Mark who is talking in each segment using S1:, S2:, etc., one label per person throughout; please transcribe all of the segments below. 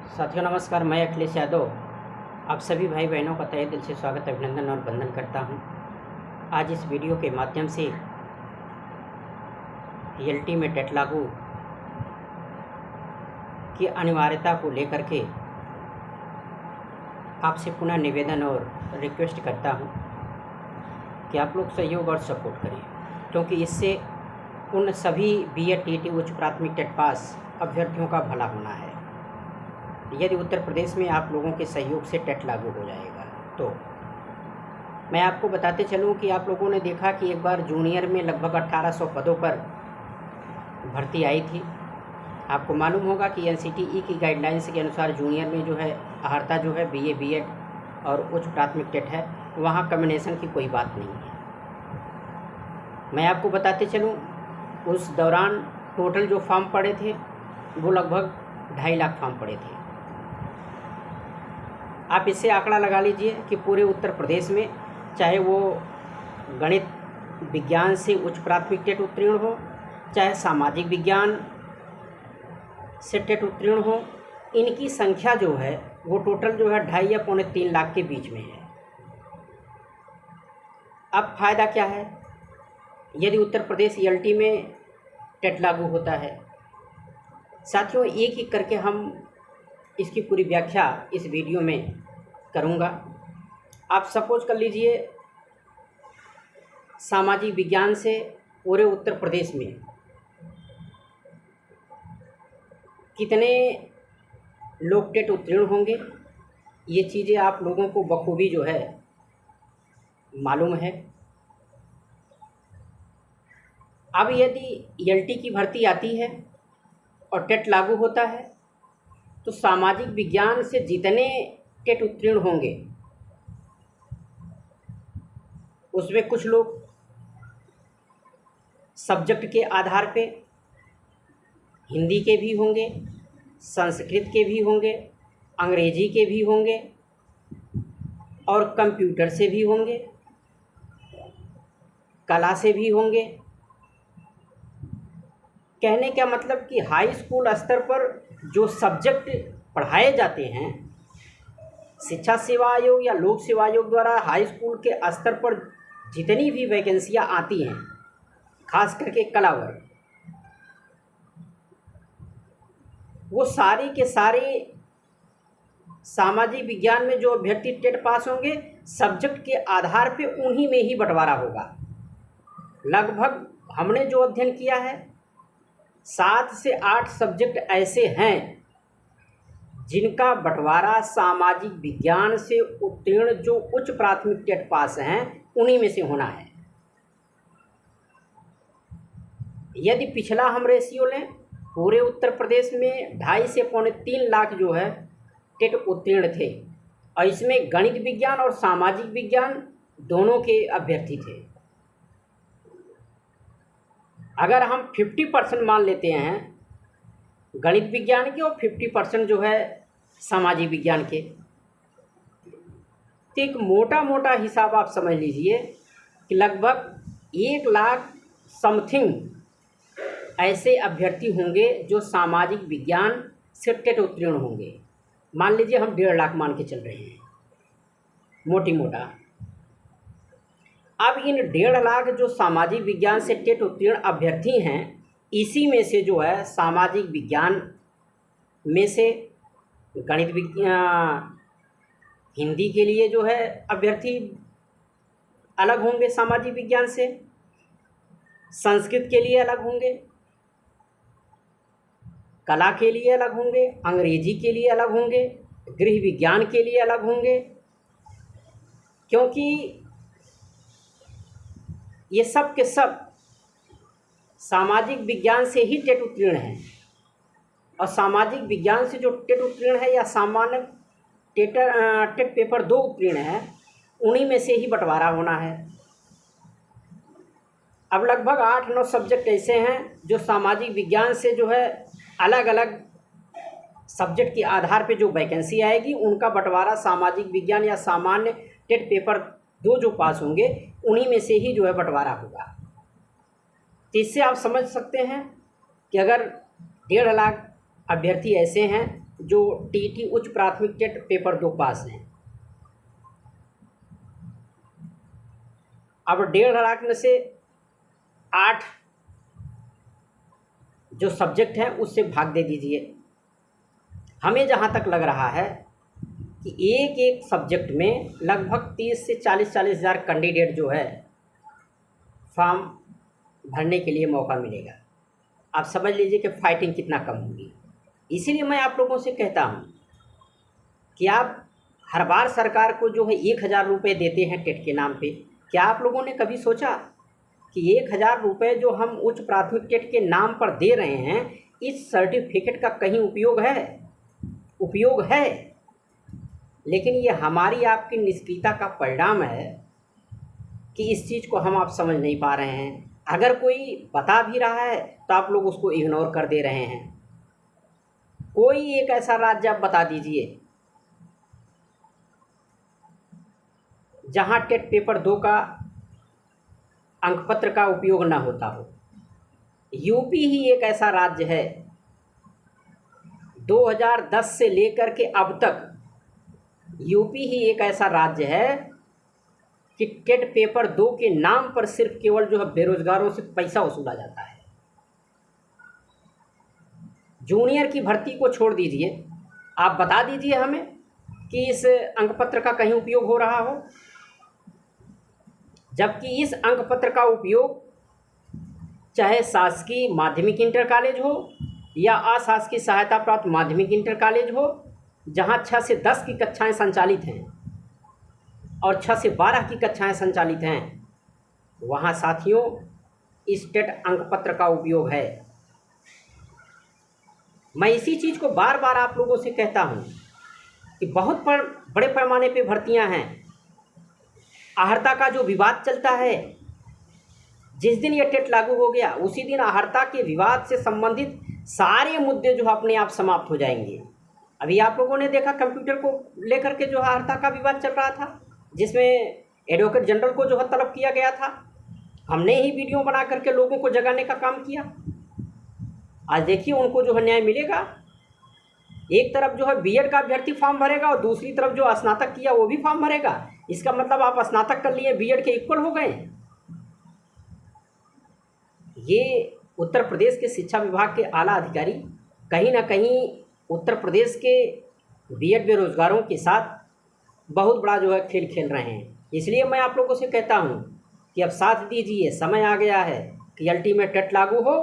S1: साथियों नमस्कार, मैं अखिलेश यादव आप सभी भाई बहनों का तहे दिल से स्वागत, अभिनंदन और वंदन करता हूं। आज इस वीडियो के माध्यम से ईएलटी में टेट लागू की अनिवार्यता को लेकर के आपसे पुनः निवेदन और रिक्वेस्ट करता हूं कि आप लोग सहयोग और सपोर्ट करें, क्योंकि इससे उन सभी बीएड टीटी उच्च प्राथमिक टेट पास अभ्यर्थियों का भला होना है। यदि उत्तर प्रदेश में आप लोगों के सहयोग से टेट लागू हो जाएगा तो मैं आपको बताते चलूं कि आप लोगों ने देखा कि एक बार जूनियर में लगभग 1800 पदों पर भर्ती आई थी। आपको मालूम होगा कि एनसीटीई की गाइडलाइंस के अनुसार जूनियर में जो है अहर्ता जो है बीए बीएड और उच्च प्राथमिक टेट है, वहाँ कम्बिनेशन की कोई बात नहीं है। मैं आपको बताते चलूँ उस दौरान टोटल जो फॉर्म पड़े थे वो लगभग 2.5 लाख फॉर्म पड़े थे। आप इससे आंकड़ा लगा लीजिए कि पूरे उत्तर प्रदेश में चाहे वो गणित विज्ञान से उच्च प्राथमिक टेट उत्तीर्ण हो, चाहे सामाजिक विज्ञान से टेट उत्तीर्ण हो, इनकी संख्या जो है वो टोटल जो है 2.5 या 2.25 लाख के बीच में है। अब फ़ायदा क्या है यदि उत्तर प्रदेश ईएलटी में टेट लागू होता है? साथियों, एक एक करके हम इसकी पूरी व्याख्या इस वीडियो में करूंगा। आप सपोज कर लीजिए सामाजिक विज्ञान से पूरे उत्तर प्रदेश में कितने लोग टेट उत्तीर्ण होंगे, ये चीज़ें आप लोगों को बखूबी जो है मालूम है। अब यदि ईएलटी की भर्ती आती है और टेट लागू होता है तो सामाजिक विज्ञान से जितने टेट उत्तीर्ण होंगे उसमें कुछ लोग सब्जेक्ट के आधार पे हिंदी के भी होंगे, संस्कृत के भी होंगे, अंग्रेजी के भी होंगे और कंप्यूटर से भी होंगे, कला से भी होंगे। कहने का मतलब कि हाई स्कूल स्तर पर जो सब्जेक्ट पढ़ाए जाते हैं, शिक्षा सेवा आयोग या लोक सेवा आयोग द्वारा हाई स्कूल के स्तर पर जितनी भी वैकेंसियां आती हैं, खास करके कला वर्ग, वो सारी के सारे सामाजिक विज्ञान में जो अभ्यर्थी टेट पास होंगे सब्जेक्ट के आधार पे उन्हीं में ही बंटवारा होगा। लगभग हमने जो अध्ययन किया है 7 से 8 सब्जेक्ट ऐसे हैं जिनका बंटवारा सामाजिक विज्ञान से उत्तीर्ण जो उच्च प्राथमिक टेट पास हैं उन्हीं में से होना है। यदि पिछला हम रेशियो लें, पूरे उत्तर प्रदेश में 2.5 से 3.25 लाख जो है टेट उत्तीर्ण थे और इसमें गणित विज्ञान और सामाजिक विज्ञान दोनों के अभ्यर्थी थे। अगर हम 50% मान लेते हैं गणित विज्ञान के और 50% जो है सामाजिक विज्ञान के, तो एक मोटा मोटा हिसाब आप समझ लीजिए कि लगभग 1 लाख समथिंग ऐसे अभ्यर्थी होंगे जो सामाजिक विज्ञान से टेट उत्तीर्ण होंगे। मान लीजिए हम 1.5 लाख मान के चल रहे हैं मोटी मोटा। अब इन 1.5 लाख जो सामाजिक विज्ञान से टेट उत्तीर्ण अभ्यर्थी हैं, इसी में से जो है सामाजिक विज्ञान में से गणित विज्ञान हिंदी के लिए जो है अभ्यर्थी अलग होंगे, सामाजिक विज्ञान से संस्कृत के लिए अलग होंगे, कला के लिए अलग होंगे, अंग्रेजी के लिए अलग होंगे, गृह विज्ञान के लिए अलग होंगे, क्योंकि ये सब के सब सामाजिक विज्ञान से ही टेट उत्तीर्ण हैं और सामाजिक विज्ञान से जो टेट उत्तीर्ण है या सामान्य टेट पेपर 2 उत्तीर्ण है, उन्हीं में से ही बंटवारा होना है। अब लगभग 8-9 सब्जेक्ट ऐसे हैं जो सामाजिक विज्ञान से जो है अलग अलग सब्जेक्ट के आधार पे जो वैकेंसी आएगी उनका बंटवारा सामाजिक विज्ञान या सामान्य टेट पेपर 2 जो पास होंगे उन्हीं में से ही जो है बंटवारा होगा। तो इससे आप समझ सकते हैं कि अगर 1.5 लाख अभ्यर्थी ऐसे हैं जो टीटी उच्च प्राथमिक टेट पेपर 2 पास हैं। अब 1.5 लाख में से 8 जो सब्जेक्ट हैं उससे भाग दे दीजिए। हमें जहाँ तक लग रहा है कि एक एक सब्जेक्ट में लगभग 30 से 40 हज़ार कैंडिडेट जो है फॉर्म भरने के लिए मौका मिलेगा। आप समझ लीजिए कि फाइटिंग कितना कम होगी। इसीलिए मैं आप लोगों से कहता हूँ कि आप हर बार सरकार को जो है 1,000 रुपये देते हैं टेट के नाम पे। क्या आप लोगों ने कभी सोचा कि 1,000 रुपये जो हम उच्च प्राथमिक टेट के नाम पर दे रहे हैं, इस सर्टिफिकेट का कहीं उपयोग है? उपयोग है, लेकिन ये हमारी आपकी निष्क्रियता का परिणाम है कि इस चीज़ को हम आप समझ नहीं पा रहे हैं। अगर कोई बता भी रहा है तो आप लोग उसको इग्नोर कर दे रहे हैं। कोई एक ऐसा राज्य आप बता दीजिए जहाँ टेट पेपर 2 का अंकपत्र का उपयोग ना होता हो। यूपी ही एक ऐसा राज्य है 2010 से लेकर के अब तक, यूपी ही एक ऐसा राज्य है कि टेट पेपर 2 के नाम पर सिर्फ केवल जो है बेरोजगारों से पैसा वसूला जाता है। जूनियर की भर्ती को छोड़ दीजिए, आप बता दीजिए हमें कि इस अंकपत्र का कहीं उपयोग हो रहा हो, जबकि इस अंकपत्र का उपयोग चाहे शासकीय माध्यमिक इंटर कॉलेज हो या अशासकीय सहायता प्राप्त माध्यमिक इंटर कॉलेज हो, जहां 6 से 10 की कक्षाएं संचालित हैं और 6 से 12 की कक्षाएं संचालित हैं, वहां साथियों इस टेट अंकपत्र का उपयोग है। मैं इसी चीज़ को बार बार आप लोगों से कहता हूं कि बहुत बड़े पैमाने पे भर्तियां हैं। आहर्ता का जो विवाद चलता है, जिस दिन यह टेट लागू हो गया उसी दिन आहर्ता के विवाद से संबंधित सारे मुद्दे जो अपने आप समाप्त हो जाएंगे। अभी आप लोगों ने देखा कंप्यूटर को लेकर के जो आहर्ता का विवाद चल रहा था, जिसमें एडवोकेट जनरल को जो है तलब किया गया था। हमने ही वीडियो बना करके लोगों को जगाने का काम किया। आज देखिए उनको जो है न्याय मिलेगा। एक तरफ जो है बीएड का अभ्यर्थी फॉर्म भरेगा और दूसरी तरफ जो स्नातक किया वो भी फॉर्म भरेगा। इसका मतलब आप स्नातक कर लिए बीएड के इक्वल हो गए। ये उत्तर प्रदेश के शिक्षा विभाग के आला अधिकारी कहीं ना कहीं उत्तर प्रदेश के बीएड बेरोजगारों के साथ बहुत बड़ा जो है खेल खेल रहे हैं। इसलिए मैं आप लोगों से कहता हूं कि अब साथ दीजिए, समय आ गया है कि अल्टीमेट टेट लागू हो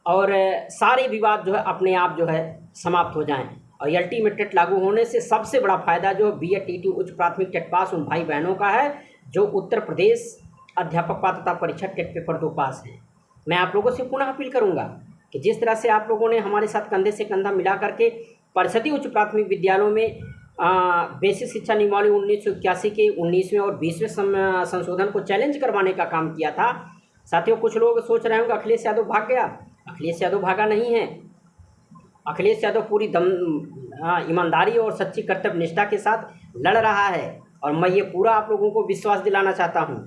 S1: और सारे विवाद जो है अपने आप जो है समाप्त हो जाएं। और अल्टीमेट टेट लागू होने से सबसे बड़ा फायदा जो बीएड टीटी उच्च प्राथमिक टेट पास उन भाई बहनों का है जो उत्तर प्रदेश अध्यापक पात्रता परीक्षा टेट पेपर 2 पास हैं। मैं आप लोगों से पुनः अपील करूंगा कि जिस तरह से आप लोगों ने हमारे साथ कंधे से कंधा मिला करके परिषदीय उच्च प्राथमिक विद्यालयों में बेसिक शिक्षा नियमावली 1981 के 19वें और 20वें संशोधन को चैलेंज करवाने का काम किया था। साथियों, कुछ लोग सोच रहे होंगे अखिलेश यादव भाग गया। अखिलेश यादव भागा नहीं है। अखिलेश यादव पूरी ईमानदारी और सच्ची कर्तव्य निष्ठा के साथ लड़ रहा है। और मैं ये पूरा आप लोगों को विश्वास दिलाना चाहता हूँ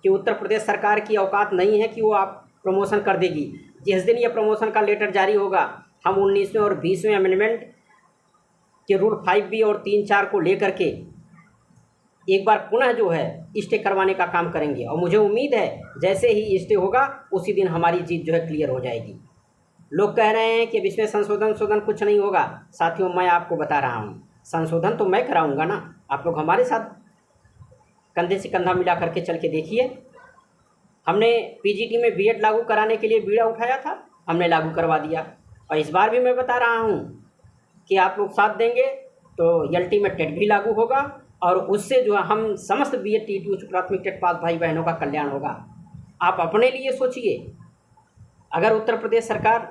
S1: कि उत्तर प्रदेश सरकार की औकात नहीं है कि वो आप प्रमोशन कर देगी। जिस दिन ये प्रमोशन का लेटर जारी होगा, हम 19वें और 20वें अमेंडमेंट के रूल 5B और 3-4 को लेकर के एक बार पुनः जो है स्टे करवाने का काम करेंगे। और मुझे उम्मीद है जैसे ही स्टे होगा उसी दिन हमारी जीत जो है क्लियर हो जाएगी। लोग कह रहे हैं कि अब इसमें संशोधन कुछ नहीं होगा। साथियों, मैं आपको बता रहा हूँ, संशोधन तो मैं कराऊंगा ना। आप लोग हमारे साथ कंधे से कंधा मिला करके चल के देखिए। हमने पीजीटी में बीएड लागू कराने के लिए बीड़ा उठाया था, हमने लागू करवा दिया। और इस बार भी मैं बता रहा हूँ कि आप लोग साथ देंगे तो अल्टीमेट टेट भी लागू होगा और उससे जो है हम समस्त बीएड टीटी उच्च प्राथमिक टेट पास भाई बहनों का कल्याण होगा। आप अपने लिए सोचिए, अगर उत्तर प्रदेश सरकार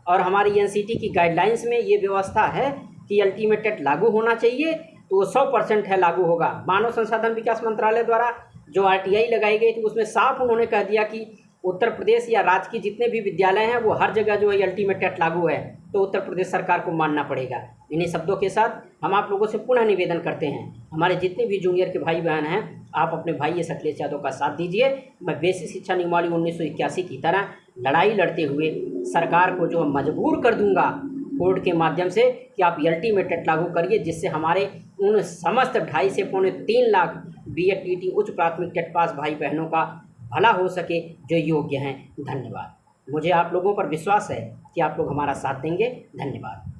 S1: और हमारी एनसीटी की गाइडलाइंस में ये व्यवस्था है कि अल्टीमेट टेट लागू होना चाहिए तो वो 100% है लागू होगा। मानव संसाधन विकास मंत्रालय द्वारा जो आरटीआई लगाई गई थी उसमें साफ उन्होंने कह दिया कि उत्तर प्रदेश या राज्य की जितने भी विद्यालय हैं वो हर जगह जो है अल्टीमेट टेट लागू है, तो उत्तर प्रदेश सरकार को मानना पड़ेगा। इन्हीं शब्दों के साथ हम आप लोगों से पुनः निवेदन करते हैं, हमारे जितने भी जूनियर के भाई बहन हैं, आप अपने भाई अखिलेश यादव का साथ दीजिए। मैं बेसिक शिक्षा नियमावली 1981 की तरह लड़ाई लड़ते हुए सरकार को जो मजबूर कर दूंगा कोड के माध्यम से कि आप अल्टीमेट टेट लागू करिए, जिससे हमारे उन समस्त 2.5 से पौने 3 लाख बीएड टीटी उच्च प्राथमिक टेट पास भाई बहनों का भला हो सके जो योग्य हैं। धन्यवाद। मुझे आप लोगों पर विश्वास है कि आप लोग हमारा साथ देंगे। धन्यवाद।